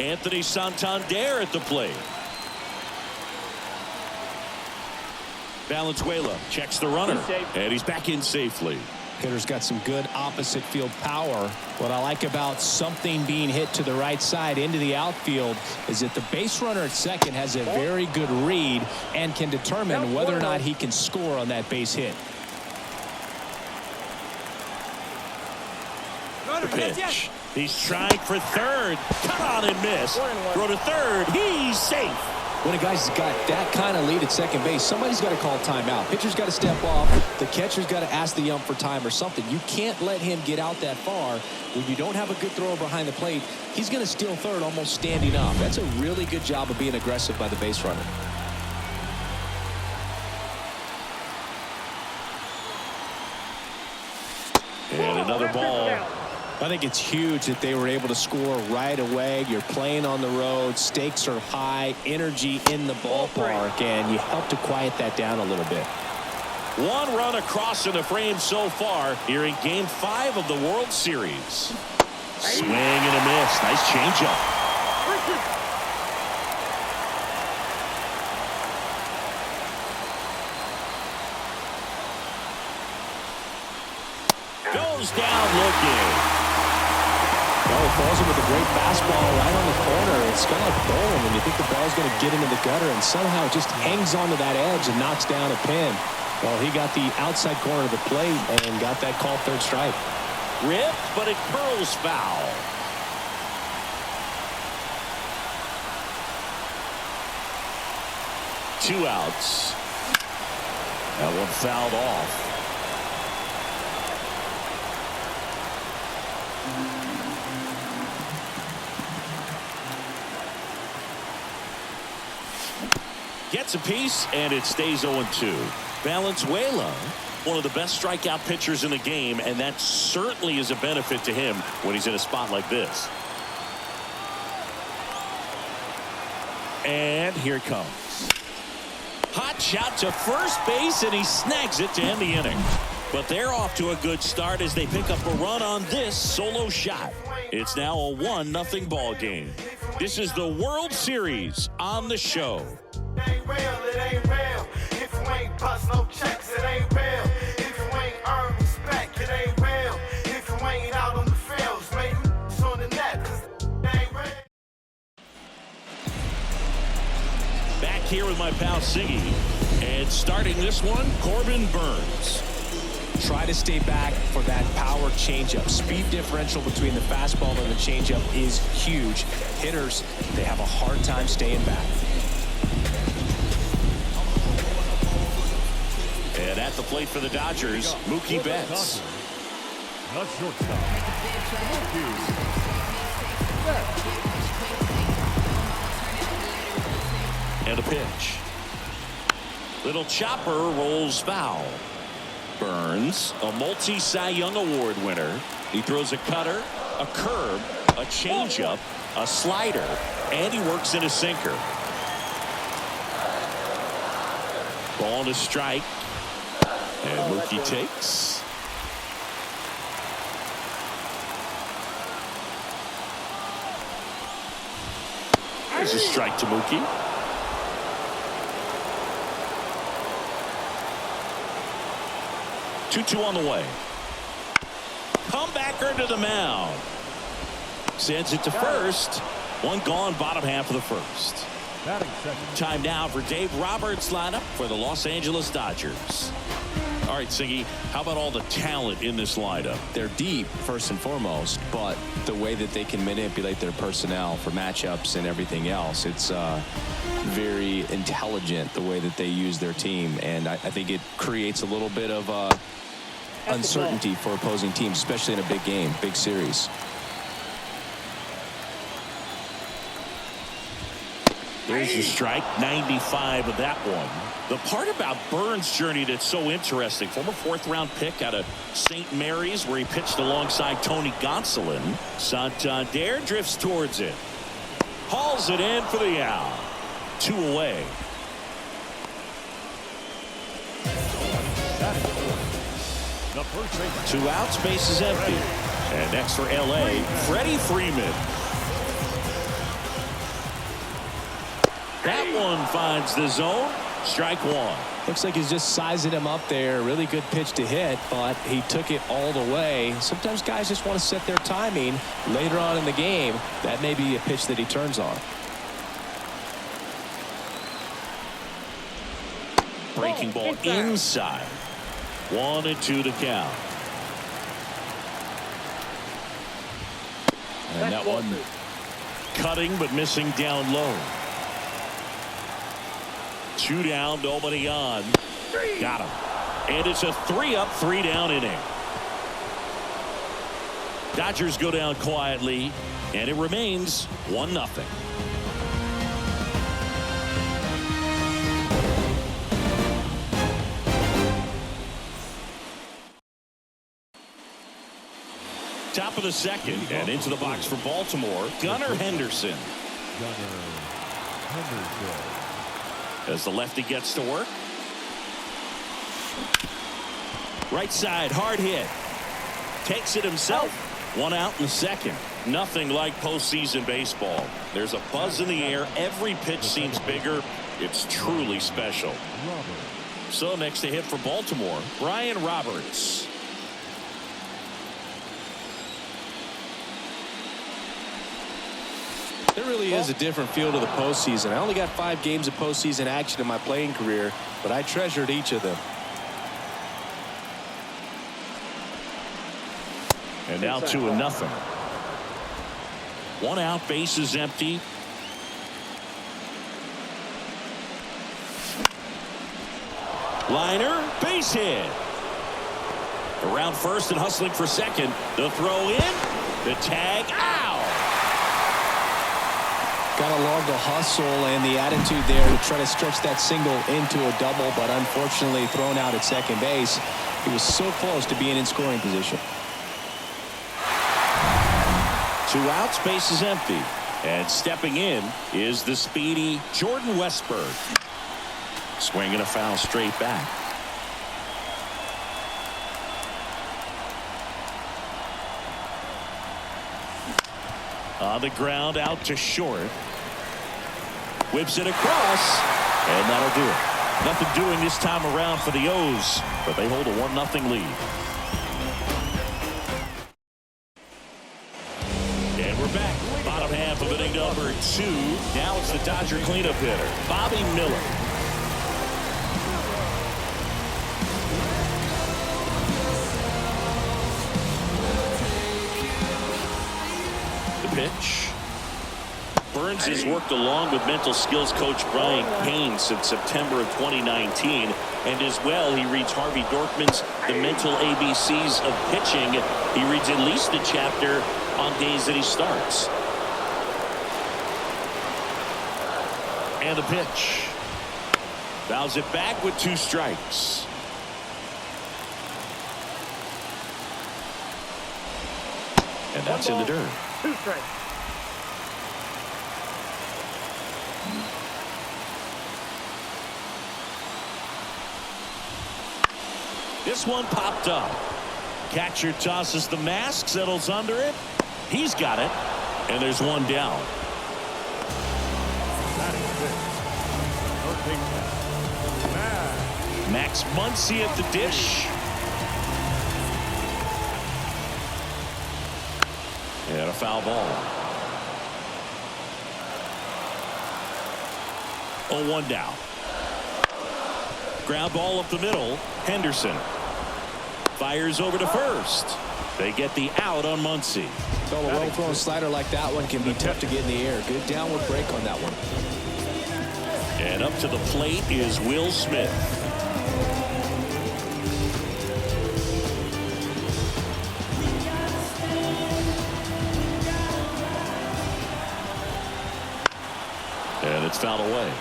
Anthony Santander at the plate. Valenzuela checks the runner, and he's back in safely. Hitter's got some good opposite field power. What I like about something being hit to the right side into the outfield is that the base runner at second has a very good read and can determine whether or not he can score on that base hit. The pitch. He's trying for third. Cut on and miss. Throw to third. He's safe. When a guy's got that kind of lead at second base, somebody's got to call timeout. Pitcher's got to step off. The catcher's got to ask the ump for time or something. You can't let him get out that far. When you don't have a good thrower behind the plate, he's going to steal third almost standing up. That's a really good job of being aggressive by the base runner. And another ball. I think it's huge that they were able to score right away. You're playing on the road. Stakes are high. Energy in the ballpark. And you help to quiet that down a little bit. One run across in the frame so far here in Game 5 of the World Series. Swing and a miss. Nice changeup. Goes down looking. Well, it falls him with a great fastball right on the corner. It's kind of like bowling when you think the ball's going to get into the gutter, and somehow it just hangs onto that edge and knocks down a pin. Well, he got the outside corner of the plate and got that called third strike. Ripped, but it curls foul. Two outs. That one fouled off. Gets a piece, and it stays 0-2. Valenzuela, one of the best strikeout pitchers in the game, and that certainly is a benefit to him when he's in a spot like this. And here it comes. Hot shot to first base, and he snags it to end the inning. But they're off to a good start as they pick up a run on this solo shot. It's now a 1-0 ball game. This is the World Series on the show. It ain't real, it ain't real. If you ain't bust no checks, it ain't real. If you ain't earn respect, it ain't real. If you ain't out on the fields, maybe it's on the net, cause it ain't real. Back here with my pal Siggy. And starting this one, Corbin Burns. Try to stay back for that power changeup. Speed differential between the fastball and the changeup is huge. Hitters, they have a hard time staying back. And at the plate for the Dodgers, Mookie Betts. And a pitch. Little chopper rolls foul. Burns, a multi-Cy Young Award winner. He throws a cutter, a curve, a changeup, a slider, and he works in a sinker. Ball to strike. And Mookie takes. There's a strike to Mookie. Two on the way. Comebacker to the mound. Sends it to first. One gone, bottom half of the first. Time now for Dave Roberts' lineup for the Los Angeles Dodgers. All right, Siggy, how about all the talent in this lineup? They're deep, first and foremost, but the way that they can manipulate their personnel for matchups and everything else, it's very intelligent the way that they use their team, and I think it creates a little bit of uncertainty for opposing teams, especially in a big game, big series. There's your strike, 95 of that one. The part about Burns' journey that's so interesting, former fourth-round pick out of St. Mary's where he pitched alongside Tony Gonsolin. Santander drifts towards it. Hauls it in for the out. 2 away. Two outs, base is empty. And next for L.A., Freddie Freeman. That one finds the zone. Strike one. Looks like he's just sizing him up there. Really good pitch to hit, but he took it all the way. Sometimes guys just want to set their timing later on in the game. That may be a pitch that he turns on. Breaking ball inside. 1-2 to count. And that one cutting but missing down low. 2 down, nobody on. Got him. And it's a 3-up, 3-down inning. Dodgers go down quietly, and it remains 1-0. Top of the second, and into the box for Baltimore, Gunnar Henderson. As the lefty gets to work. Right side, hard hit. Takes it himself. 1 out in the second. Nothing like postseason baseball. There's a buzz in the air. Every pitch seems bigger. It's truly special. So next to hit for Baltimore, Brian Roberts. There really is a different feel to the postseason. I only got 5 games of postseason action in my playing career, but I treasured each of them. And now 2-0. 1 out, bases empty. Liner, base hit. Around first and hustling for second. The throw in, the tag out. Got to love the hustle and the attitude there to try to stretch that single into a double, but unfortunately thrown out at second base. He was so close to being in scoring position. 2 outs, base is empty. And stepping in is the speedy Jordan Westburg. Swinging a foul straight back. On the ground, out to short. Whips it across, and that'll do it. Nothing doing this time around for the O's, but they hold a 1-0 lead. And we're back. Bottom half of inning number 2. Now it's the Dodger cleanup hitter, Bobby Miller. Pitch. Burns has worked along with mental skills coach Brian Payne since September of 2019, and as well he reads Harvey Dorkman's The Mental ABCs of Pitching. He reads at least a chapter on days that he starts. And the pitch. Fouls it back with 2 strikes. And that's in the dirt. 2 strikes. This one popped up. Catcher tosses the mask, settles under it. He's got it. And there's 1 down. Max Muncy at the dish. And a foul ball. 0-1 down. Ground ball up the middle. Henderson fires over to first. They get the out on Muncy. So a well-thrown slider like that one can be tough to get in the air. Good downward break on that one. And up to the plate is Will Smith. And it's fouled away.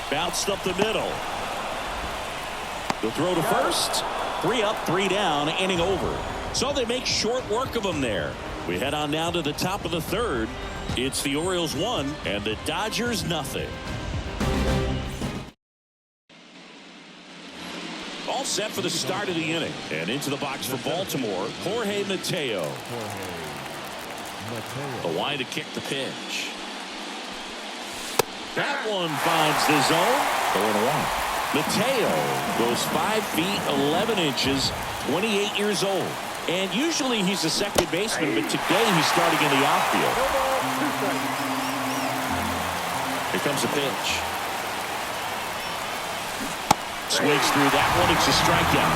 Bounced up the middle. The throw to first. 3 up, 3 down, inning over. So they make short work of them there. We head on now to the top of the 3rd. It's the Orioles 1 and the Dodgers nothing. All set for the start of the inning. And into the box for Baltimore, Jorge Mateo. The line to kick the pitch. That one finds the zone. 0-1. Mateo goes 5 feet 11 inches, 28 years old. And usually he's a second baseman, but today he's starting in the outfield. Here comes a pitch. Swings through that one. It's a strikeout.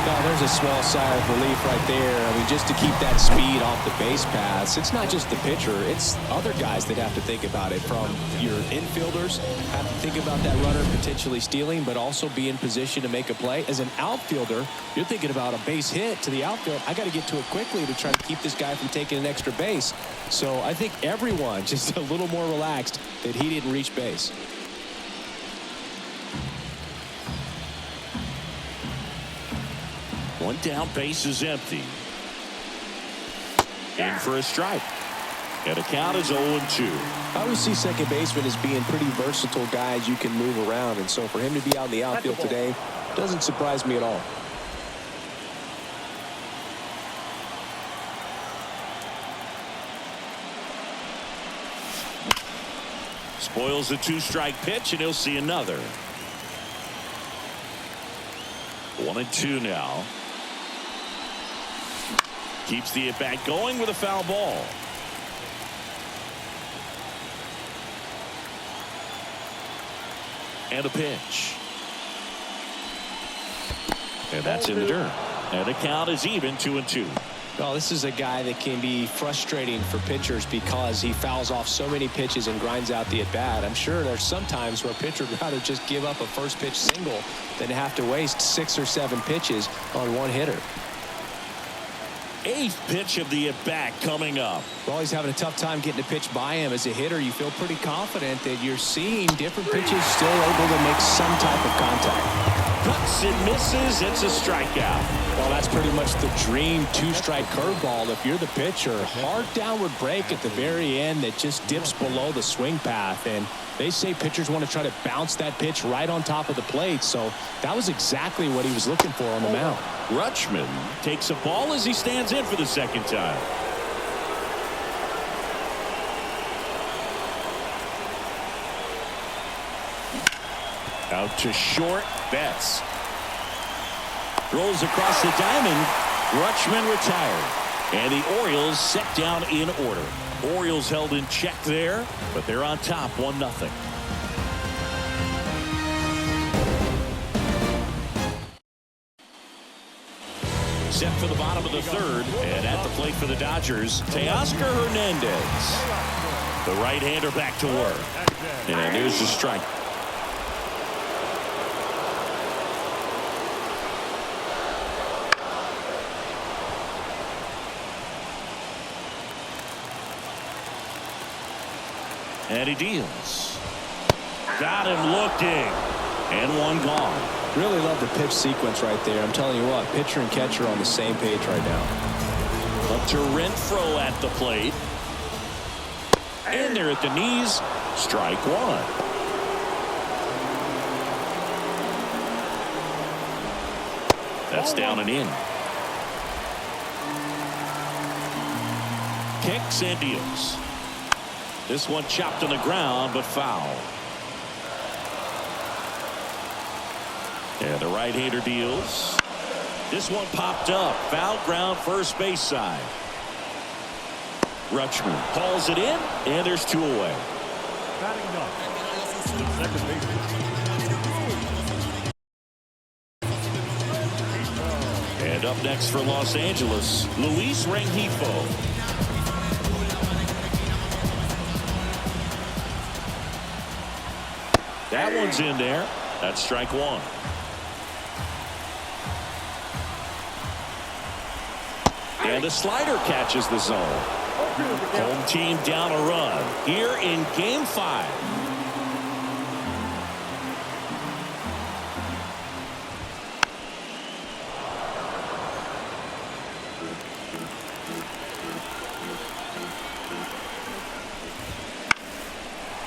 No, there's a small sigh of relief right there. I mean, just to keep that speed off the base paths. It's not just the pitcher. It's other guys that have to think about it. From your infielders have to think about that runner potentially stealing, but also be in position to make a play. As an outfielder, you're thinking about a base hit to the outfield. I got to get to it quickly to try to keep this guy from taking an extra base. So I think everyone just a little more relaxed that he didn't reach base. One down, base is empty. In for a strike. And the count is 0-2. I always see second baseman as being pretty versatile guys you can move around. And so for him to be out in the outfield today doesn't surprise me at all. Spoils a 2-strike pitch, and he'll see another. 1-2 now. Keeps the at-bat going with a foul ball. And a pitch. And that's in the dirt. And the count is even, 2-2. Well, this is a guy that can be frustrating for pitchers because he fouls off so many pitches and grinds out the at-bat. I'm sure there's some times where a pitcher would rather just give up a first pitch single than have to waste 6 or 7 pitches on one hitter. 8th pitch of the at-bat coming up. Well, he's having a tough time getting a pitch by him. As a hitter, you feel pretty confident that you're seeing different pitches still able to make some type of contact. Cuts and misses. It's a strikeout. Well, that's pretty much the dream 2-strike curveball if you're the pitcher. Hard downward break at the very end that just dips below the swing path. And they say pitchers want to try to bounce that pitch right on top of the plate. So that was exactly what he was looking for on the mound. Rutschman takes a ball as he stands in for the second time. Out to short. Betts rolls across the diamond. Rutschman retired. And the Orioles set down in order. Orioles held in check there, but they're on top 1-0. Set for the bottom of the third, and at the plate for the Dodgers, Teoscar Hernandez. The right-hander back to work. And there's the strike. And he deals. Got him looking. And one gone. Really love the pitch sequence right there. I'm telling you what, pitcher and catcher on the same page right now. Up to Renfroe at the plate. And they're at the knees. Strike one. That's down and in. Kicks and deals. This one chopped on the ground, but foul. And the right-hander deals. This one popped up. Foul ground, first base side. Rutschman hauls it in, and there's 2 away. And up next for Los Angeles, Luis Rengifo. That one's in there. That's strike one. And the slider catches the zone. Home team down a run here in Game 5.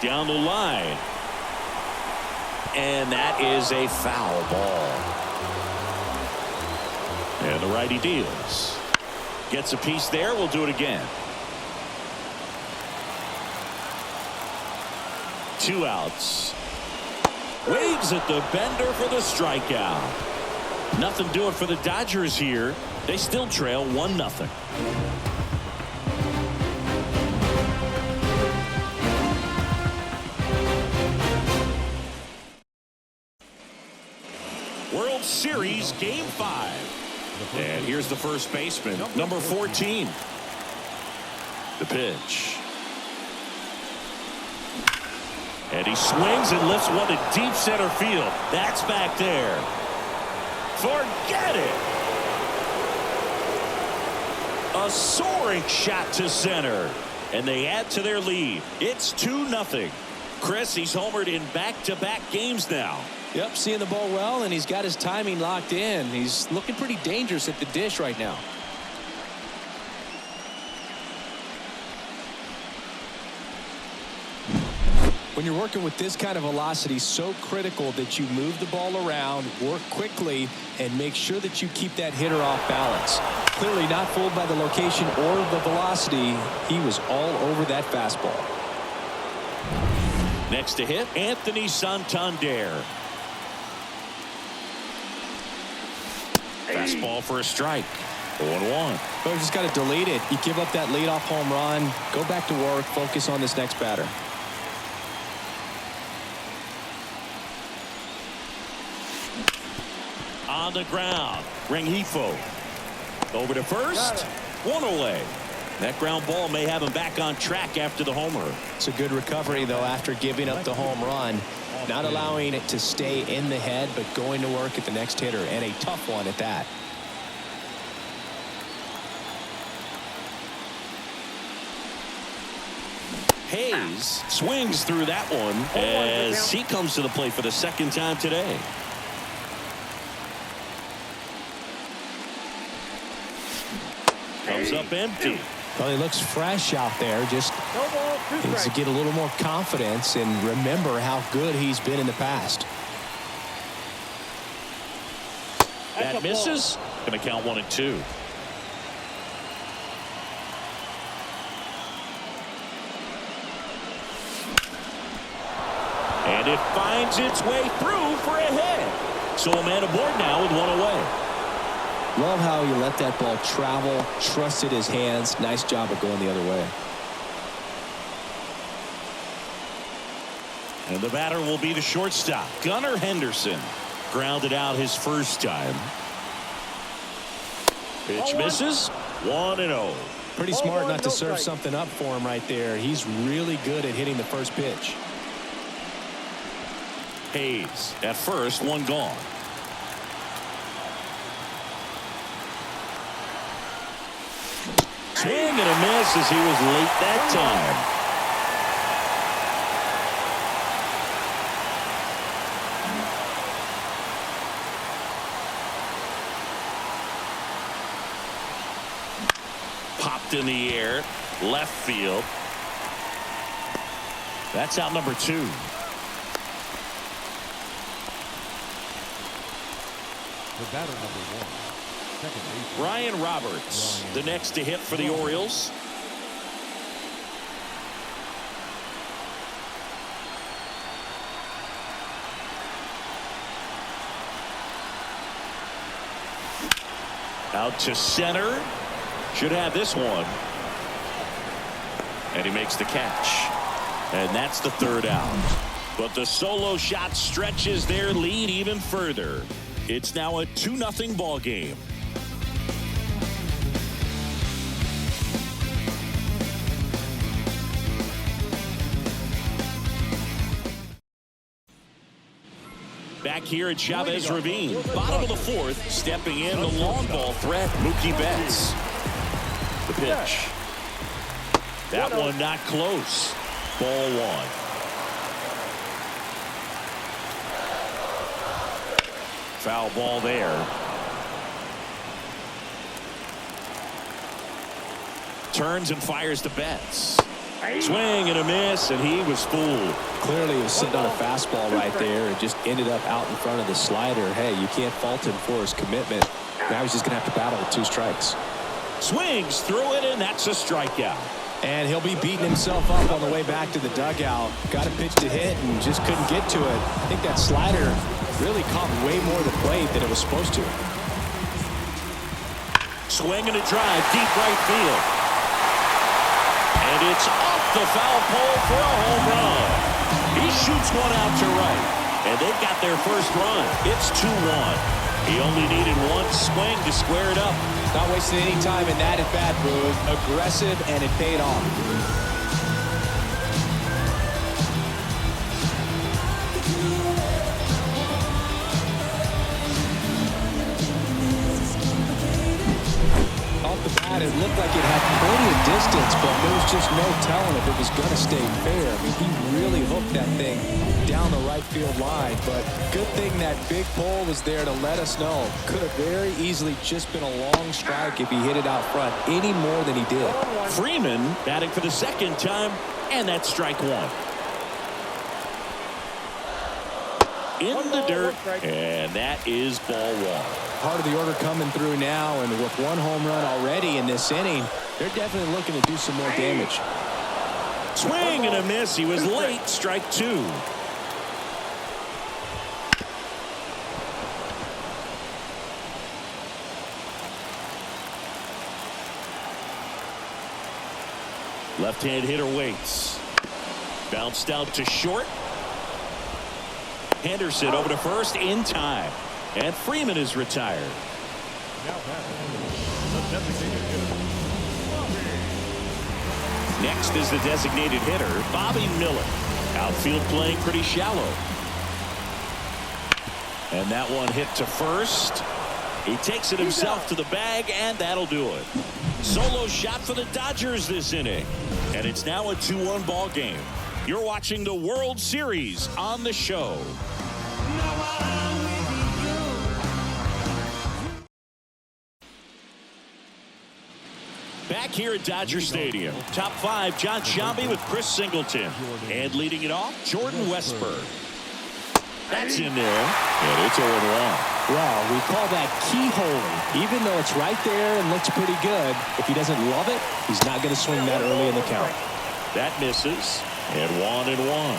Down the line. and that is a foul ball. And the righty deals. Gets a piece there. We'll do it again. 2 outs. Waves at the bender for the strikeout. Nothing doing for the Dodgers here. They still trail 1-0. World Series Game 5. And here's the first baseman, number 14. The pitch. And he swings and lifts one to deep center field. That's back there. Forget it. A soaring shot to center. And they add to their lead. It's 2-0. Chris, he's homered in back-to-back games now. Yep, seeing the ball well, and he's got his timing locked in. He's looking pretty dangerous at the dish right now. When you're working with this kind of velocity, so critical that you move the ball around, work quickly, and make sure that you keep that hitter off balance. Clearly not fooled by the location or the velocity. He was all over that fastball. Next to hit, Anthony Santander. Fastball for a strike. 0-1. But you just got to delete it. You give up that leadoff home run. Go back to work. Focus on this next batter. On the ground, Rengifo over to first. 1 away. That ground ball may have him back on track after the homer. It's a good recovery, though, after giving up the home run. Not allowing it to stay in the head, but going to work at the next hitter, and a tough one at that. Hayes swings through that one as he comes to the plate for the second time today. Comes up empty. Well, he looks fresh out there. Just needs to get a little more confidence and remember how good he's been in the past. That misses. Going to count 1-2. And it finds its way through for a hit. So a man aboard now with 1 away. Love how he let that ball travel, trusted his hands. Nice job of going the other way. And the batter will be the shortstop, Gunnar Henderson. Grounded out his first time. Pitch misses. 1-0. Pretty smart not to serve something up for him right there. He's really good at hitting the first pitch. Hayes at first, 1 gone. Swing and a miss as he was late that time. Popped in the air, left field. That's out number 2. The batter number 1. Ryan Roberts, the next to hit for the Orioles. Out to center. Should have this one. And he makes the catch. And that's the 3rd out. But the solo shot stretches their lead even further. It's now a 2-0 ball game. Back here at Chavez Ravine, bottom of the 4th, stepping in the long ball threat, Mookie Betts. The pitch. That one not close. Ball 1. Foul ball there. Turns and fires to Betts. Swing and a miss, and he was fooled. Clearly he was sitting on a fastball right there and just ended up out in front of the slider. Hey, you can't fault him for his commitment. Now he's just going to have to battle with 2 strikes. Swings through it, and that's a strikeout. And he'll be beating himself up on the way back to the dugout. Got a pitch to hit and just couldn't get to it. I think that slider really caught way more of the plate than it was supposed to. Swing and a drive, deep right field. And it's off the foul pole for a home run. He shoots one out to right, and they've got their first run. It's 2-1. He only needed one swing to square it up. Not wasting any time in that at-bat, move. Aggressive, and it paid off. Off the bat, it looked like it had plenty of distance, but there was just no telling if it was going to stay fair. I mean, he really hooked that thing down the right field line, but good thing that big pole was there to let us know. Could have very easily just been a long strike if he hit it out front any more than he did. Freeman batting for the second time, and that's strike 1. In the dirt, and that is ball 1. Part of the order coming through now, and with 1 home run already in this inning, they're definitely looking to do some more damage. Swing and a miss. He was late. Strike 2. Left-hand hitter waits. Bounced out to short. Henderson over to first in time. And Freeman is retired. Next is the designated hitter, Bobby Miller. Outfield playing pretty shallow. And that one hit to first. He takes it himself to the bag, and that'll do it. Solo shot for the Dodgers this inning. And it's now a 2-1 ball game. You're watching the World Series on the show. Back here at Dodger Stadium, top 5, John Sciambi with Chris Singleton. And leading it off, Jordan Westburg. That's in there, and it's 0-1. Well, we call that keyhole. Even though it's right there and looks pretty good, if he doesn't love it, he's not going to swing that early in the count. That misses, and 1-1.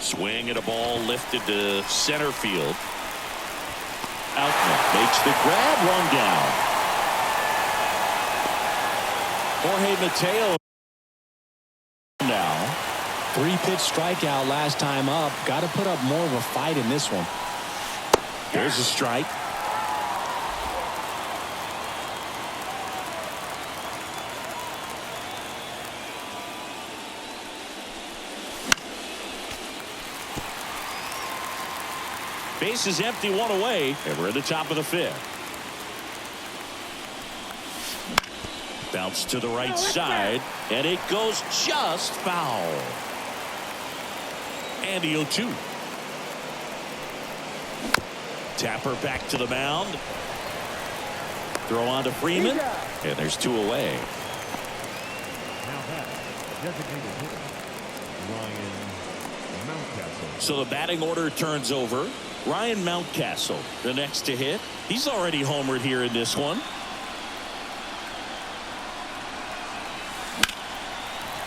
Swing at a ball lifted to center field. Outman makes the grab, run down. Jorge Mateo now. 3-pitch strikeout last time up. Got to put up more of a fight in this one. There's a strike. Base is empty, 1 away, and we're at the top of the 5th. Bounce to the right side, and it goes just foul. And the 0-2. Tapper back to the mound. Throw on to Freeman, and there's 2 away. Now that designated hitter, Ryan Mountcastle. So the batting order turns over. Ryan Mountcastle, the next to hit. He's already homered here in this one.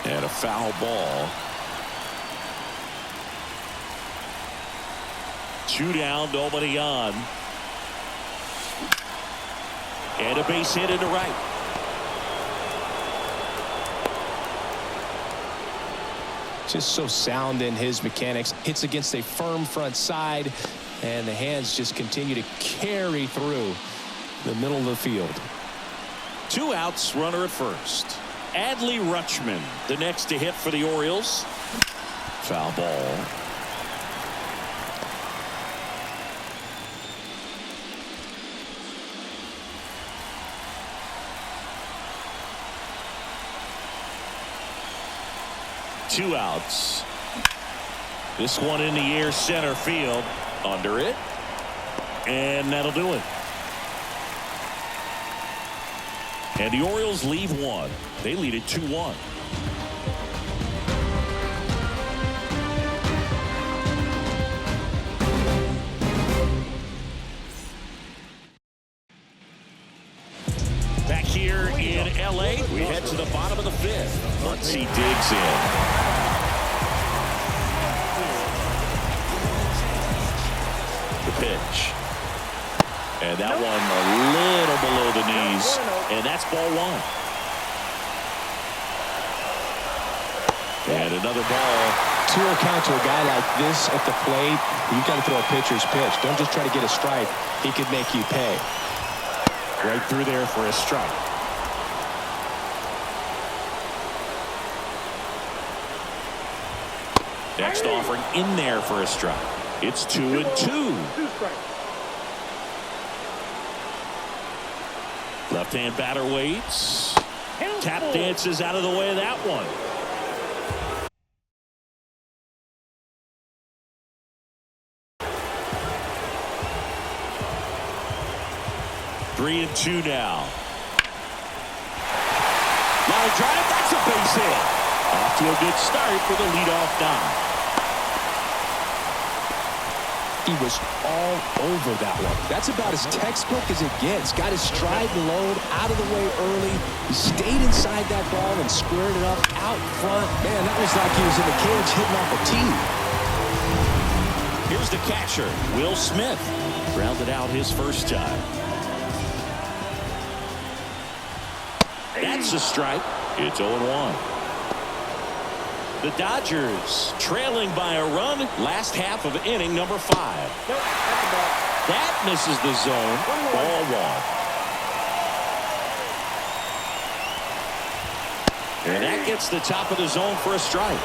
And a foul ball. 2 down, nobody on. And a base hit into right. Just so sound in his mechanics. Hits against a firm front side, and the hands just continue to carry through the middle of the field. 2 outs, runner at first. Adley Rutschman, the next to hit for the Orioles. Foul ball. Two outs. This one in the air, center field. Under it. And that'll do it. And the Orioles leave one. They lead it 2-1. Back here in L.A., we head to the bottom of the fifth. Muncy digs in. The pitch. And that one a little below the knees. And that's ball one. And another ball. 2-0 count to a guy like this at the plate. You've got to throw a pitcher's pitch. Don't just try to get a strike. He could make you pay. Right through there for a strike. Next offering in there for a strike. It's 2-2. Left-hand batter waits. Tap dances out of the way of that one. Three and two now. Line drive. That's a base hit. Off to a good start for the leadoff guy. He was all over that one. That's about as textbook as it gets. Got his stride and load out of the way early. He stayed inside that ball and squared it up out front. Man, that was like he was in the cage hitting off a tee. Here's the catcher, Will Smith. Grounded out his first time. That's a strike. It's 0-1. The Dodgers trailing by a run. Last half of inning number 5. That misses the zone. Ball 1. And that gets the top of the zone for a strike.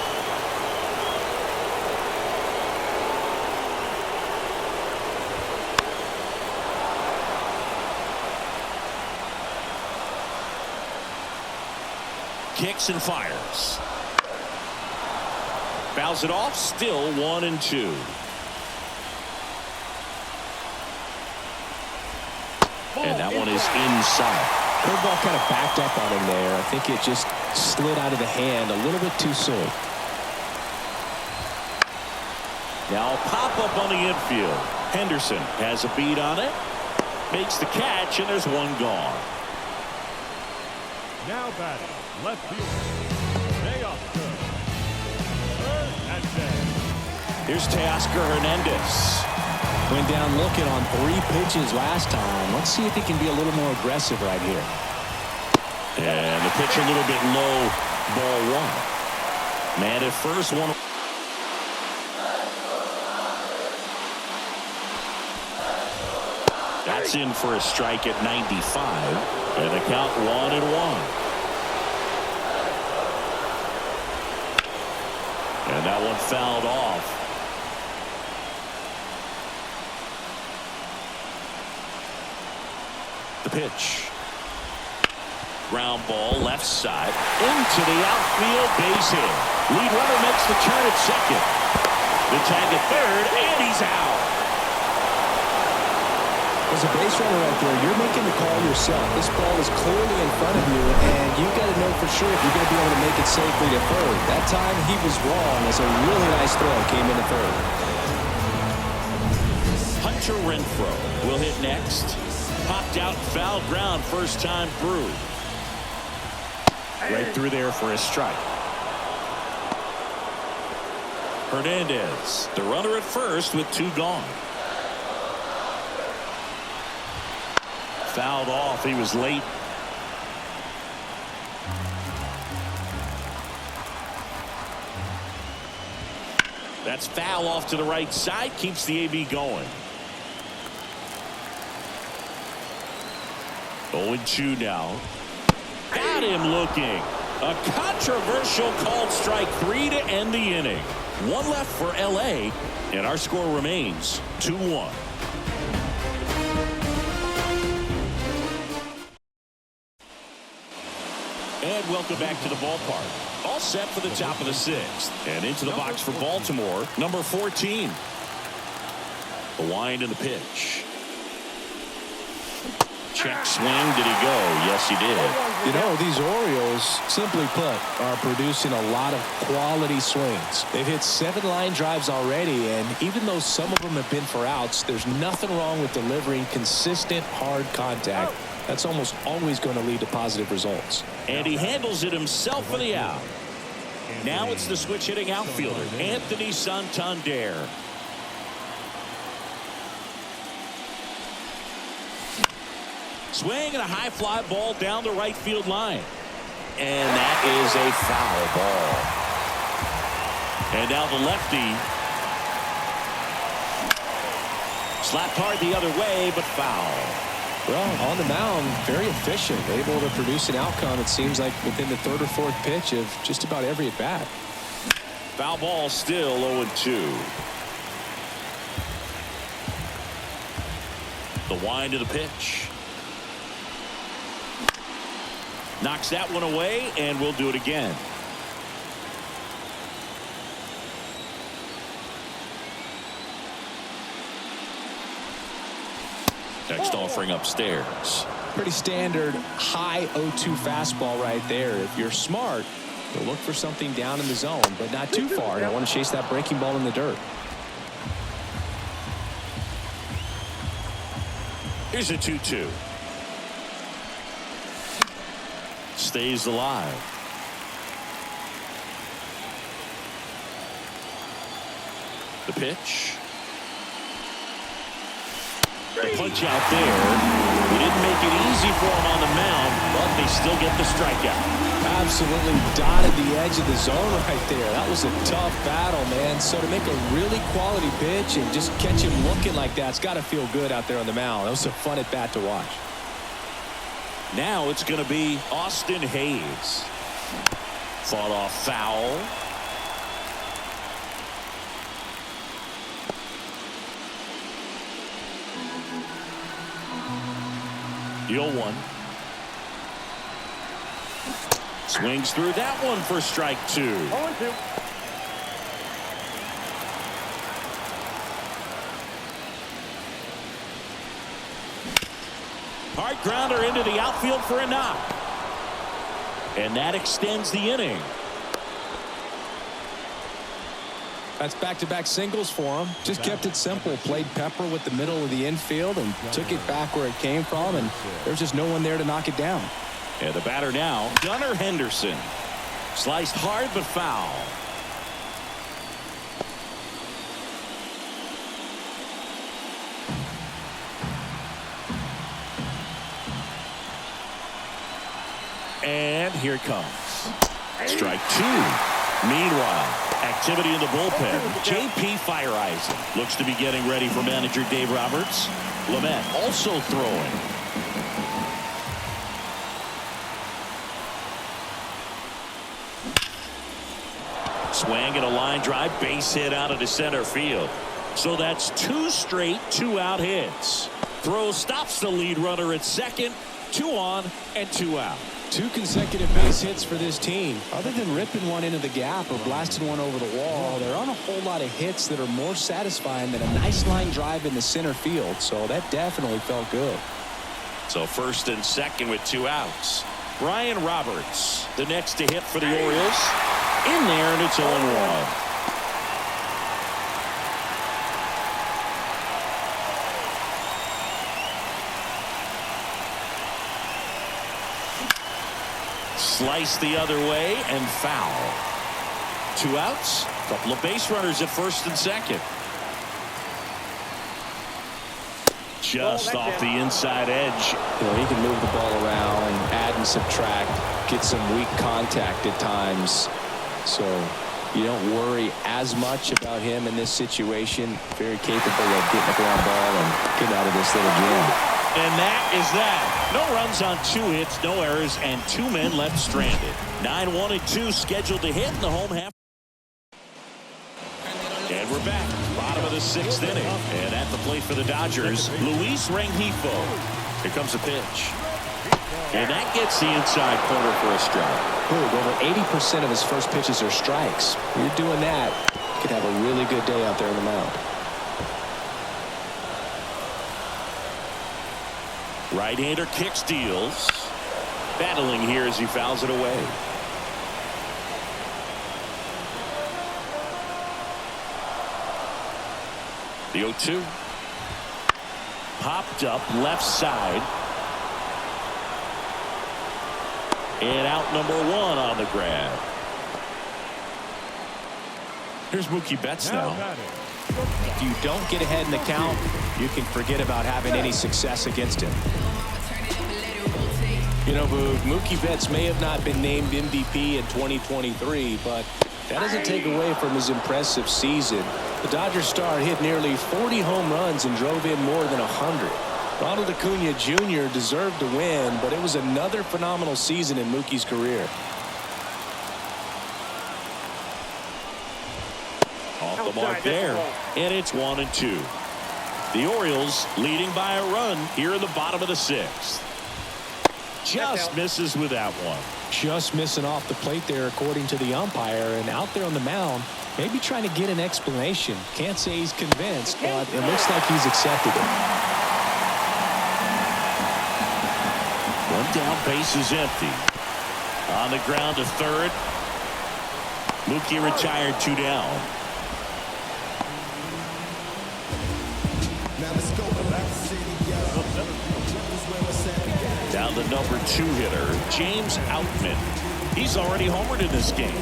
Kicks and fires. Fouls it off. Still 1-2. And that one is inside. Curveball kind of backed up on him there. I think it just slid out of the hand a little bit too soon. Now pop up on the infield. Henderson has a beat on it. Makes the catch, and there's one gone. Now batting left field. Here's Teoscar Hernandez. Went down looking on 3 pitches last time. Let's see if he can be a little more aggressive right here. And the pitch a little bit low. Ball 1. Man at first. One. That's in for a strike at 95. And the count 1-1. And that one fouled off. The pitch. Ground ball left side into the outfield, base hit. Lead runner makes the turn at second. The tag at third, and he's out. As a base runner right there, you're making the call yourself. This ball is clearly in front of you, and you've got to know for sure if you're going to be able to make it safely to third. That time he was wrong as a really nice throw came into third. Hunter Renfroe will hit next. Popped out, foul ground first time through. Right through there for a strike. Hernandez, the runner at first with 2 gone. Fouled off. He was late. That's foul off to the right side. Keeps the AB going. 0-2 now. Got him looking. A controversial called strike 3 to end the inning. 1 left for L.A. and our score remains 2-1. And welcome back to the ballpark. All set for the top of the 6th. And into the box for Baltimore, number 14. The wind and the pitch. Check swing. Did he go? Yes, he did. You know, these Orioles, simply put, are producing a lot of quality swings. They've hit 7 line drives already, and even though some of them have been for outs, there's nothing wrong with delivering consistent, hard contact. That's almost always going to lead to positive results. And he handles it himself for the out. Now it's the switch-hitting outfielder, Anthony Santander. Swing and a high fly ball down the right field line. And that is a foul ball. And now the lefty. Slapped hard the other way, but foul. Well, on the mound, very efficient, able to produce an outcome, it seems like, within the 3rd or 4th pitch of just about every at-bat. Foul ball still 0-2. The wind of the pitch. Knocks that one away, and we'll do it again. Next offering upstairs. Pretty standard high 0-2 fastball right there. If you're smart, you'll look for something down in the zone, but not too far. I want to chase that breaking ball in the dirt. Here's a 2-2. Stays alive. The pitch. The punch out there. He didn't make it easy for him on the mound, but they still get the strikeout. Absolutely dotted the edge of the zone right there. That was a tough battle, man. So to make a really quality pitch and just catch him looking like that, it's got to feel good out there on the mound. That was a fun at bat to watch. Now it's going to be Austin Hayes. Fought off foul. The 0-1. Swings through that one for strike 2. 0-2. Hard grounder into the outfield for a knock. And that extends the inning. That's back-to-back singles for him. Just kept it simple. Played pepper with the middle of the infield and took it back where it came from, and there's just no one there to knock it down. And the batter now, Gunnar Henderson. Sliced hard but foul. And here it comes. Strike 2. Meanwhile, activity in the bullpen. J.P. Fireisen looks to be getting ready for manager Dave Roberts. Lamet also throwing. Swing and a line drive, base hit out of the center field. So that's 2 straight 2-out hits. Throw stops the lead runner at second. 2 on and 2 out. 2 consecutive base hits for this team. Other than ripping one into the gap or blasting one over the wall, there aren't a whole lot of hits that are more satisfying than a nice line drive in the center field. So that definitely felt good. So first and second with 2 outs. Brian Roberts, the next to hit for the Orioles. In there, and it's 0-1. Slice the other way and foul. 2 outs. Couple of base runners at first and second. Just off the inside edge. You know, he can move the ball around, add and subtract, get some weak contact at times. So you don't worry as much about him in this situation. Very capable of getting a ground ball and getting out of this little jam. And that is that. No runs on 2 hits, no errors, and 2 men left stranded. 9-1 and 2 scheduled to hit in the home half. And we're back. Bottom of the 6th inning. And at the plate for the Dodgers, Luis Rengifo. Here comes the pitch. And that gets the inside corner for a strike. Over 80% of his first pitches are strikes. When you're doing that, you could have a really good day out there on the mound. Right-hander kicks, deals. Battling here as he fouls it away. The 0-2. Popped up left side. And out number 1 on the grab. Here's Mookie Betts now. If you don't get ahead in the count, you can forget about having any success against him. You know, Mookie Betts may have not been named MVP in 2023, but that doesn't take away from his impressive season. The Dodgers star hit nearly 40 home runs and drove in more than 100. Ronald Acuna Jr. deserved to win, but it was another phenomenal season in Mookie's career. Off the mark there, and it's 1-2. The Orioles leading by a run here in the bottom of the 6th. Just misses with that one. Just missing off the plate there, according to the umpire, and out there on the mound, maybe trying to get an explanation. Can't say he's convinced, but it looks like he's accepted it. One down, base is empty. On the ground to third. Mookie retired, 2 down. Down the number 2 hitter, James Outman. He's already homered in this game.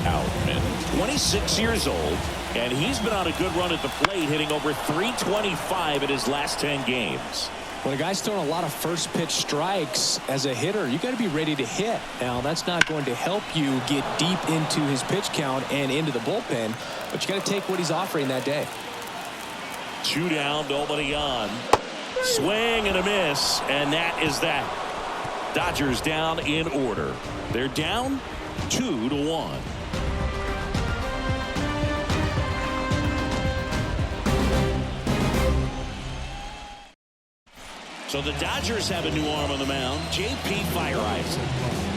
Outman, 26 years old, and he's been on a good run at the plate, hitting over .325 in his last 10 games. When a guy's throwing a lot of first pitch strikes as a hitter, you got to be ready to hit. Now, that's not going to help you get deep into his pitch count and into the bullpen, but you got to take what he's offering that day. 2 down, nobody on. Swing and a miss, and that is that. Dodgers down in order. They're down 2-1. So the Dodgers have a new arm on the mound, J.P. Fire Ice.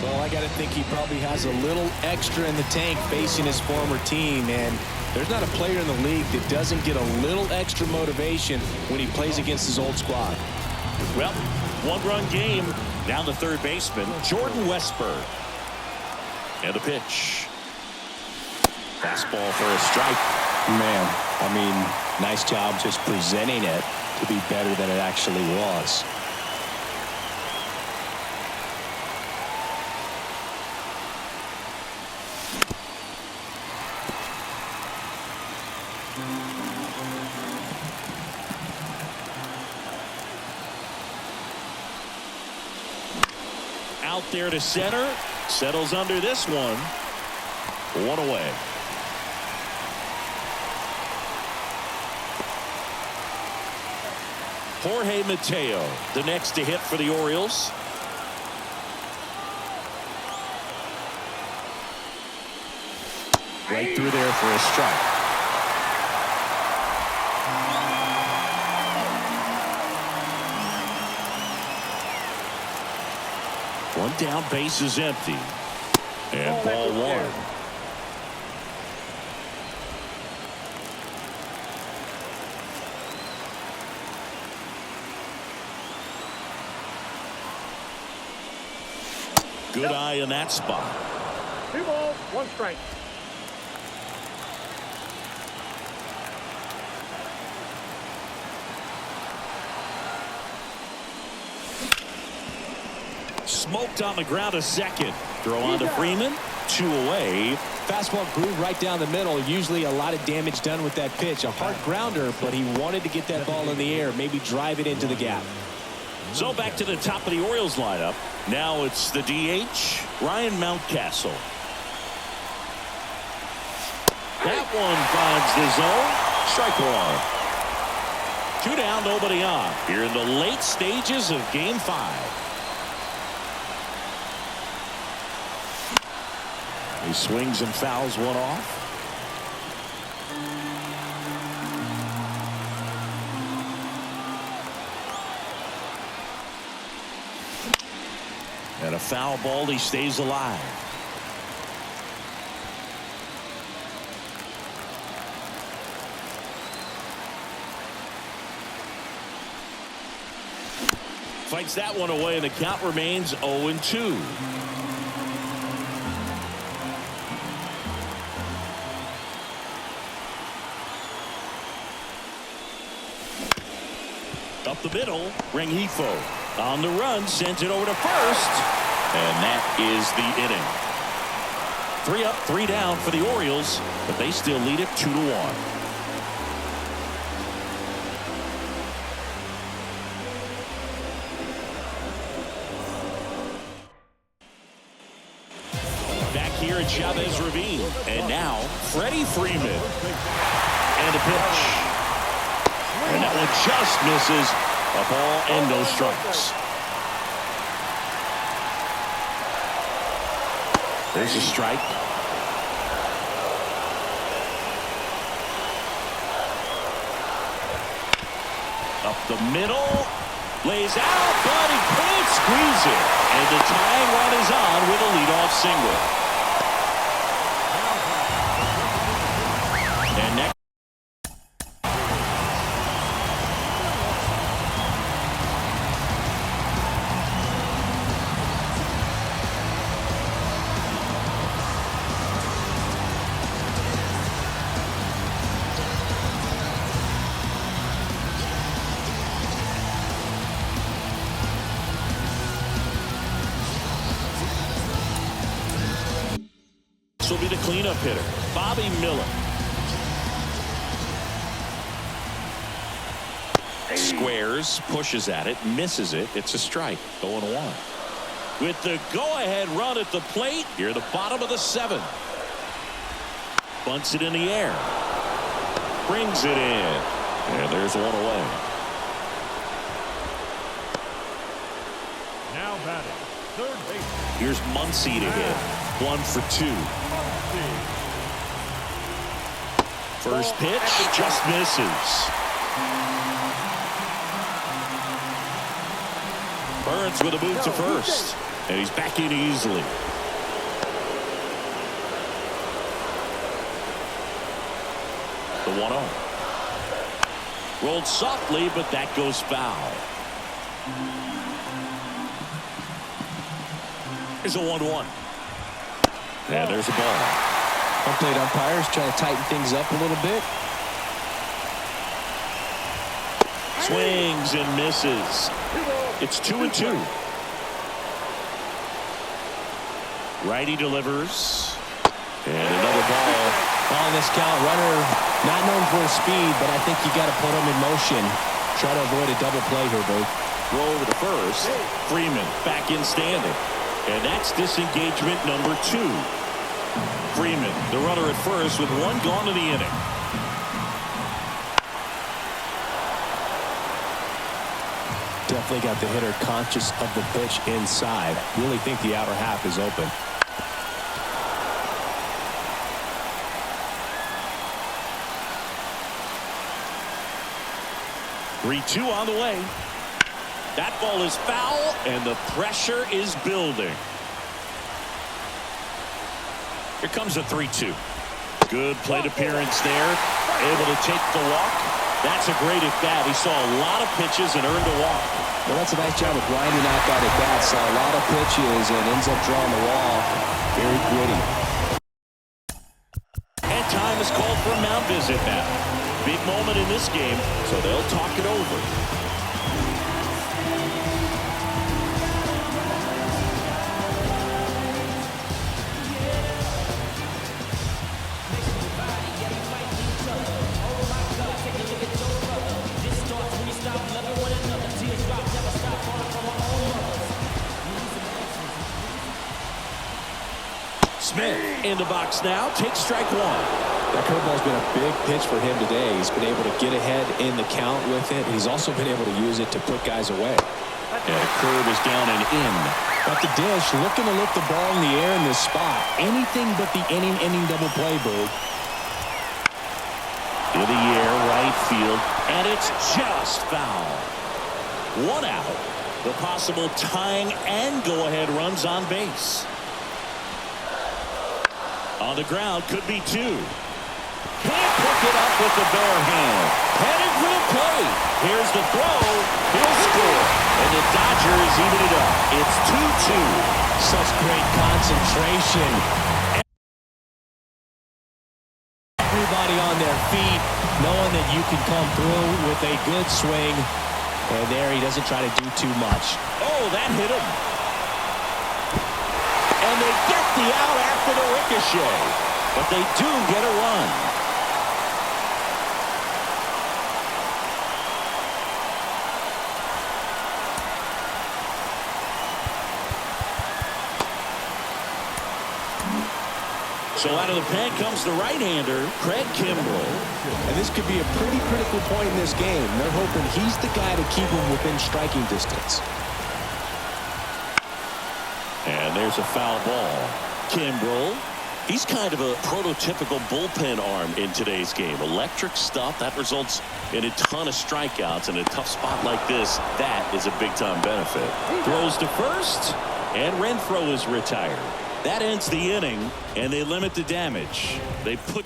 Well, I got to think he probably has a little extra in the tank facing his former team, and there's not a player in the league that doesn't get a little extra motivation when he plays against his old squad. Well, 1-run game. Down the third baseman, Jordan Westburg. And the pitch. Fastball for a strike. Man, I mean, nice job just presenting it to be better than it actually was. Out there to center. Settles under this one. 1 away. Jorge Mateo, the next to hit for the Orioles. Right through there for a strike. One down, base is empty. And ball 1. Good eye in that spot. 2 balls, 1 strike. Smoked on the ground to second. Throw on to Freeman. 2 away. Fastball groove right down the middle. Usually a lot of damage done with that pitch. A hard grounder, but he wanted to get that ball in the air, maybe drive it into the gap. So back to the top of the Orioles lineup. Now it's the DH, Ryan Mountcastle. That one finds the zone. Strike 1. 2 down, nobody on. Here in the late stages of Game 5. He swings and fouls one off. And a foul ball, he stays alive. Fights that one away, and the count remains 0-2. Up the middle, Rengifo on the run, sends it over to first, and that is the inning. 3 up, 3 down for the Orioles, but they still lead it 2-1. Back here at Chavez Ravine, and now Freddie Freeman, and a pitch. And that one just misses. A ball and no strikes. There's a strike. Up the middle. Lays out, but he can't squeeze it. And the tying run is on with a leadoff single. And next. Will be the cleanup hitter, Bobby Miller. Squares, pushes at it, misses it. It's a strike. 0-1. With the go-ahead run at the plate, here the bottom of the 7th. Bunts it in the air. Brings it in. And there's one away. Now batting, third base. Here's Muncy to hit. 1 for 2. First pitch just misses. Burns with a move to first, and he's back in easily. The 1-0. Rolled softly, but that goes foul. Here's a 1-1. And there's a ball. Home plate umpires trying to tighten things up a little bit. Swings and misses. It's 2-2. Righty delivers. And another ball. On this count, runner not known for his speed, but I think you got to put him in motion. Try to avoid a double play here, Bert. Throw over to first. Freeman back in standing. And that's disengagement number 2. Freeman, the runner at first with 1 gone to the inning. Definitely got the hitter conscious of the pitch inside. Really think the outer half is open. Three-2 on the way. That ball is foul, and the pressure is building. Here comes a 3-2. Good plate appearance there. Able to take the walk. That's a great at-bat. He saw a lot of pitches and earned a walk. Well, that's a nice job of grinding out that at-bat. Saw a lot of pitches and ends up drawing the wall. Very gritty. And time is called for a mound visit now. Big moment in this game, so they'll talk it over. Smith in the box now, takes strike 1. That curveball's been a big pitch for him today. He's been able to get ahead in the count with it. He's also been able to use it to put guys away. And the curve is down and in. But the dish looking to lift the ball in the air in this spot. Anything but the inning double play, Bird. In the air, right field, and it's just foul. 1 out. The possible tying and go-ahead runs on base. On the ground, could be 2. Can't pick it up with the bare hand. Headed for the plate. Here's the throw. He'll score. And the Dodgers even it up. It's 2-2. Such great concentration. Everybody on their feet, knowing that you can come through with a good swing. And there he doesn't try to do too much. Oh, that hit him. And they get the out after the ricochet. But they do get a run. So out of the pen comes the right-hander, Craig Kimbrell. And this could be a pretty critical point in this game. They're hoping he's the guy to keep him within striking distance. And there's a foul ball. Kimbrell, he's kind of a prototypical bullpen arm in today's game. Electric stuff that results in a ton of strikeouts. In a tough spot like this, that is a big-time benefit. Throws to first, and Renfroe is retired. That ends the inning, and they limit the damage. They put...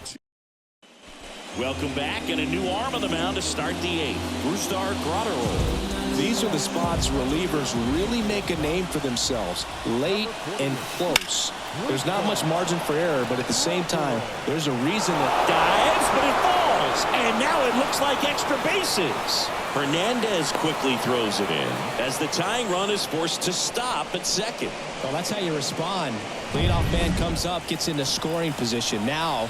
Welcome back, and a new arm on the mound to start the eighth. Brusdar Graterol. These are the spots relievers really make a name for themselves. Late and close. There's not much margin for error, but at the same time, there's a reason that... Dives, but it falls, and now it looks like extra bases. Hernandez quickly throws it in as the tying run is forced to stop at second. Well, that's how you respond. Leadoff man comes up, gets into scoring position. Now,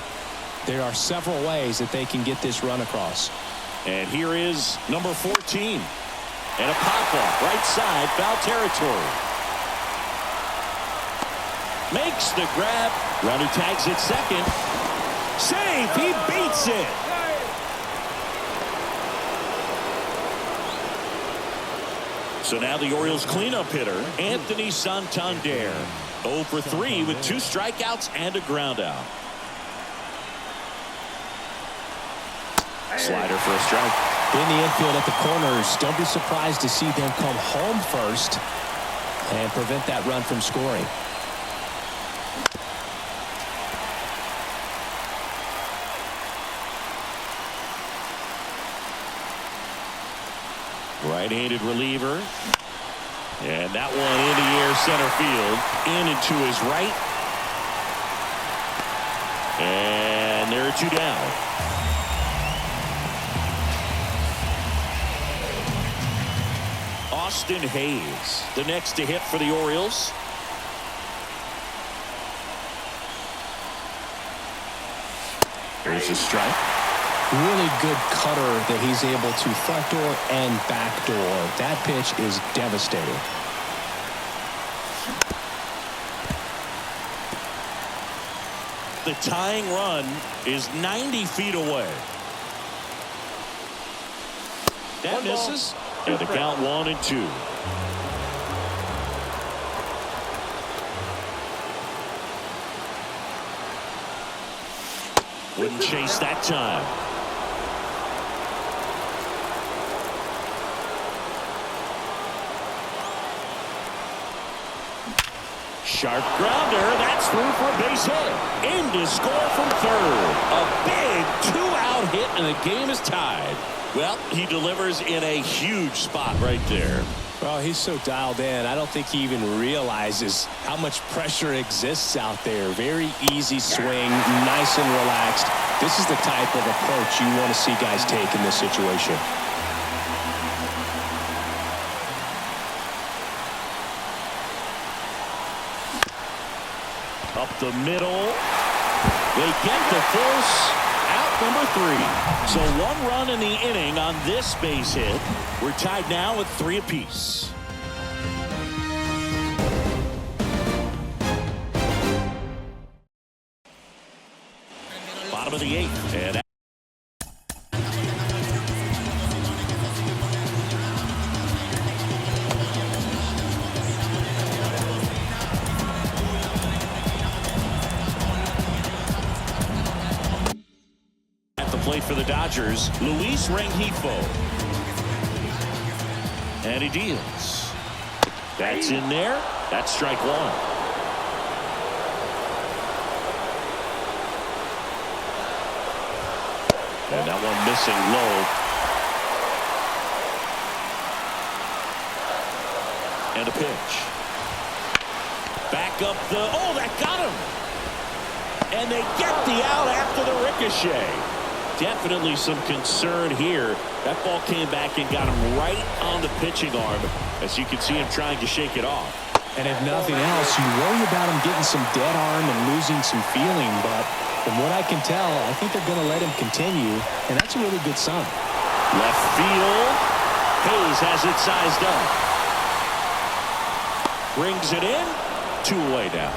there are several ways that they can get this run across. And here is number 14. And a pop-off, right side, foul territory. Makes the grab. Runner tags it second. Save, he beats it. So now the Orioles cleanup hitter, Anthony Santander. 0 for 3 with 2 strikeouts and a ground out. Slider for a strike. In the infield at the corners, don't be surprised to see them come home first and prevent that run from scoring. Right-handed reliever. And that one in the air center field. In and to his right. And there are 2 down. Austin Hayes, the next to hit for the Orioles. There's a strike. Really good cutter that he's able to front door and back door. That pitch is devastating. The tying run is 90 feet away. That misses. And the count 1-2. Wouldn't chase that time. Sharp grounder. That's through for a base hit. In to score from third. A big 2-out hit, and the game is tied. Well, he delivers in a huge spot right there. Well, he's so dialed in. I don't think he even realizes how much pressure exists out there. Very easy swing, nice and relaxed. This is the type of approach you want to see guys take in this situation. Up the middle. They get the force. Out number 3. So 1 run in the inning on this base hit. We're tied now with 3 apiece. Bottom of the 8th. And plate for the Dodgers, Luis Rengifo. And he deals. That's in there. That's strike 1. And that one missing low. And a pitch. Back up the... Oh, that got him. And they get the out after the ricochet. Definitely some concern here. That ball came back and got him right on the pitching arm. As you can see him trying to shake it off. And if nothing else, you worry about him getting some dead arm and losing some feeling. But from what I can tell, I think they're going to let him continue. And that's a really good sign. Left field. Hayes has it sized up. Brings it in. 2 away now.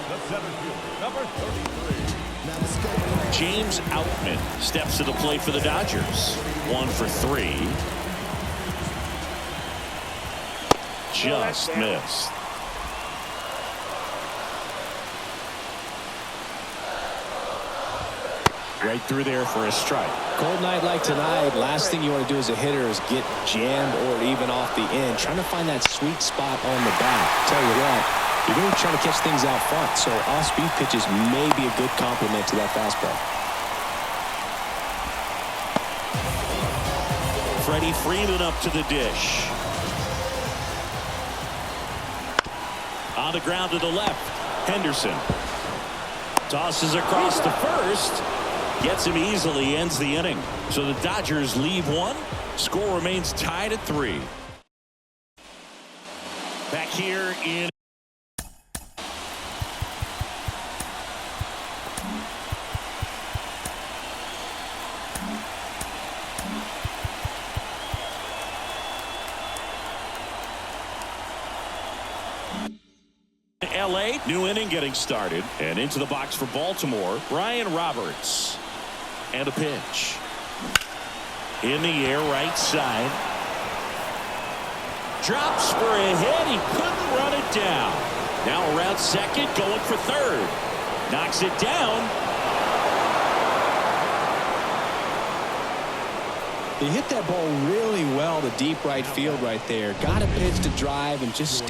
The center fielder, number 33. James Outman steps to the plate for the Dodgers. 1 for 3. Just missed. Right through there for a strike. Cold night like tonight, last thing you want to do as a hitter is get jammed or even off the end. Trying to find that sweet spot on the bat. Tell you what, you're going to be trying to catch things out front, so off-speed pitches may be a good complement to that fastball. Freddie Freeman up to the dish. On the ground to the left. Henderson tosses across to first. Gets him easily, ends the inning. So the Dodgers leave 1. Score remains tied at 3. Back here in LA, new inning getting started. And into the box for Baltimore, Ryan Roberts. And a pitch. In the air, right side. Drops for a hit. He couldn't run it down. Now around second, going for third. Knocks it down. He hit that ball really well to deep right field right there. Got a pitch to drive and just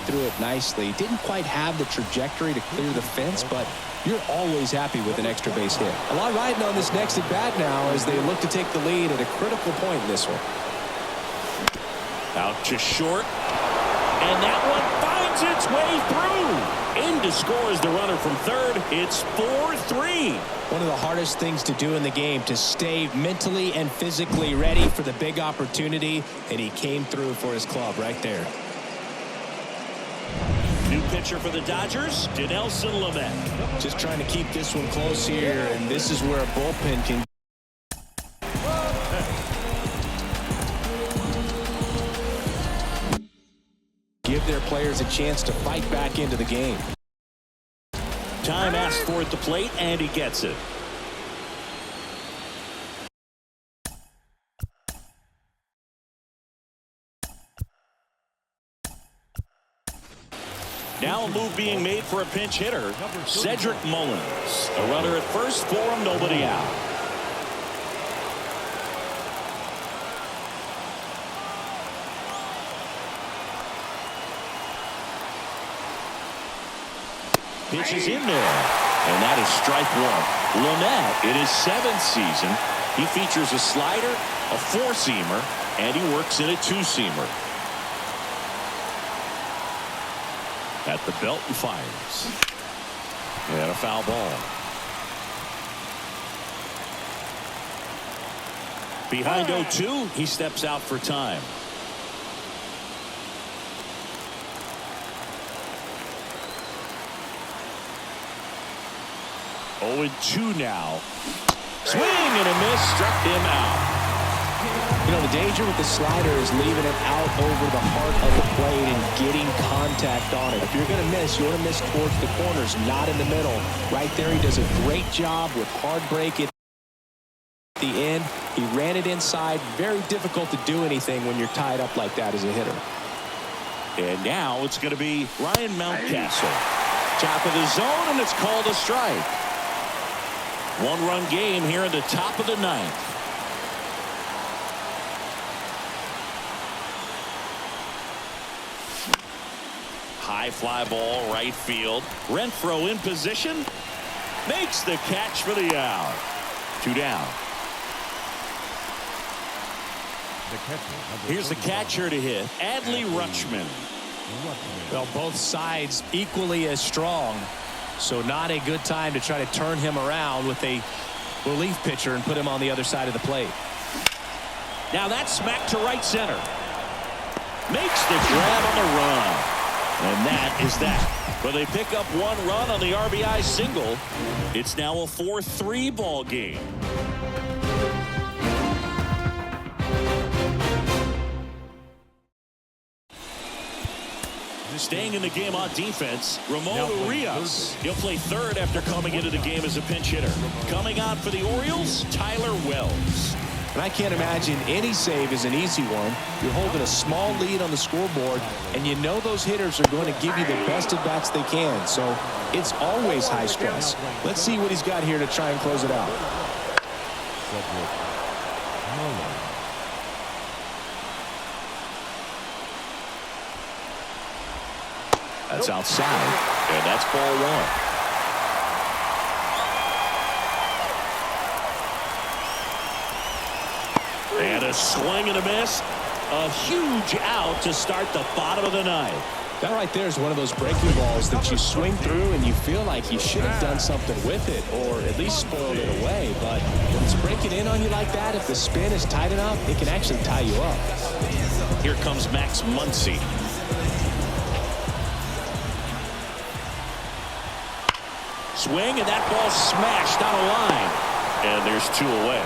through it nicely. Didn't quite have the trajectory to clear the fence, but you're always happy with an extra base hit. A lot riding on this next at bat now as they look to take the lead at a critical point in this one. Out to short. And that one finds its way through. In to score is the runner from third. It's 4-3. One of the hardest things to do in the game, to stay mentally and physically ready for the big opportunity, and he came through for his club right there. New pitcher for the Dodgers, Dinelson Lamet. Just trying to keep this one close here, and this is where a bullpen can give their players a chance to fight back into the game. Time asked for at the plate, and he gets it. Now a move being made for a pinch hitter, Cedric Mullins. A runner at first for him, nobody out. Pitches in there, and that is strike 1. Lamet, in his 7th season, he features a slider, a 4-seamer, and he works in a 2-seamer. At the belt and fires. And a foul ball. Behind 0-2, he steps out for time. 0-2 now. Swing and a miss, struck him out. You know, the danger with the slider is leaving it out over the heart of the plate and getting contact on it. If you're going to miss, you want to miss towards the corners, not in the middle. Right there, he does a great job with hard break at the end. He ran it inside. Very difficult to do anything when you're tied up like that as a hitter. And now it's going to be Ryan Mountcastle. Top of the zone, and it's called a strike. 1-run game here in the top of the 9th. high fly ball right field. Renfroe in position. Makes the catch for the out. 2 down. Here's the catcher to hit, Adley Rutschman. Well, both sides equally as strong, so not a good time to try to turn him around with a relief pitcher and put him on the other side of the plate. Now that's smacked to right center. Makes the grab on the run. And that is that. But they pick up 1 run on the RBI single. It's now a 4-3 ball game. Staying in the game on defense, Ramon Urias. He'll play third after coming into the game as a pinch hitter. Coming out for the Orioles, Tyler Wells. And I can't imagine any save is an easy one. You're holding a small lead on the scoreboard, and you know those hitters are going to give you the best at bats they can. So it's always high stress. Let's see what he's got here to try and close it out. That's outside, and that's ball 1. And a swing and a miss. A huge out to start the bottom of the ninth. That right there is one of those breaking balls that you swing through and you feel like you should have done something with it or at least spoiled it away. But when it's breaking in on you like that, if the spin is tight enough, it can actually tie you up. Here comes Max Muncy. Swing, and that ball smashed on a line. And there's 2 away.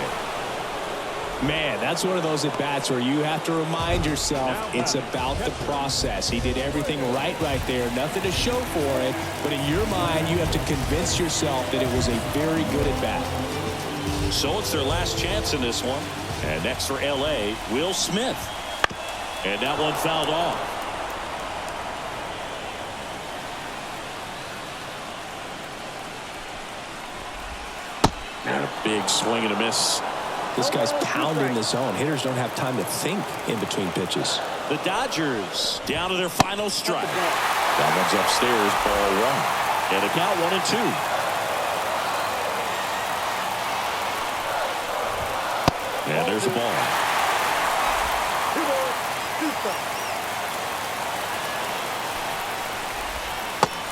Man, that's one of those at-bats where you have to remind yourself it's about the process. He did everything right there. Nothing to show for it. But in your mind, you have to convince yourself that it was a very good at-bat. So it's their last chance in this one. And next for L.A., Will Smith. And that one fouled off. And a big swing and a miss. This guy's pounding the zone. Hitters don't have time to think in between pitches. The Dodgers down to their final strike. That one's upstairs, ball 1. And a count 1-2. And there's a ball.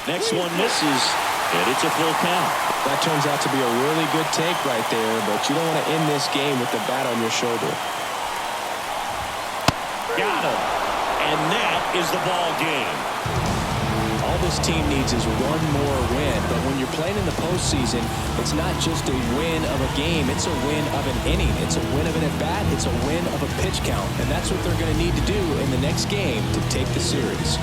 Next one misses, and it's a full count. That turns out to be a really good take right there, but you don't want to end this game with the bat on your shoulder. Got him. And that is the ball game. All this team needs is one more win, but when you're playing in the postseason, it's not just a win of a game, it's a win of an inning. It's a win of an at-bat, it's a win of a pitch count, and that's what they're going to need to do in the next game to take the series.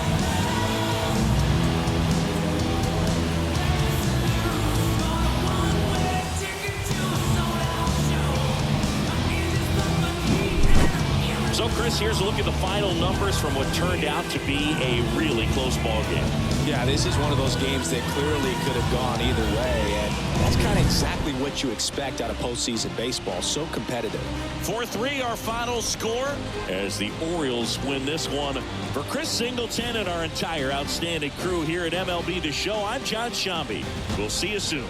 So, Chris, here's a look at the final numbers from what turned out to be a really close ball game. Yeah, this is one of those games that clearly could have gone either way, and that's kind of exactly what you expect out of postseason baseball. So competitive. 4-3 our final score as the Orioles win this one. For Chris Singleton and our entire outstanding crew here at MLB The Show, I'm John Shambi. We'll see you soon.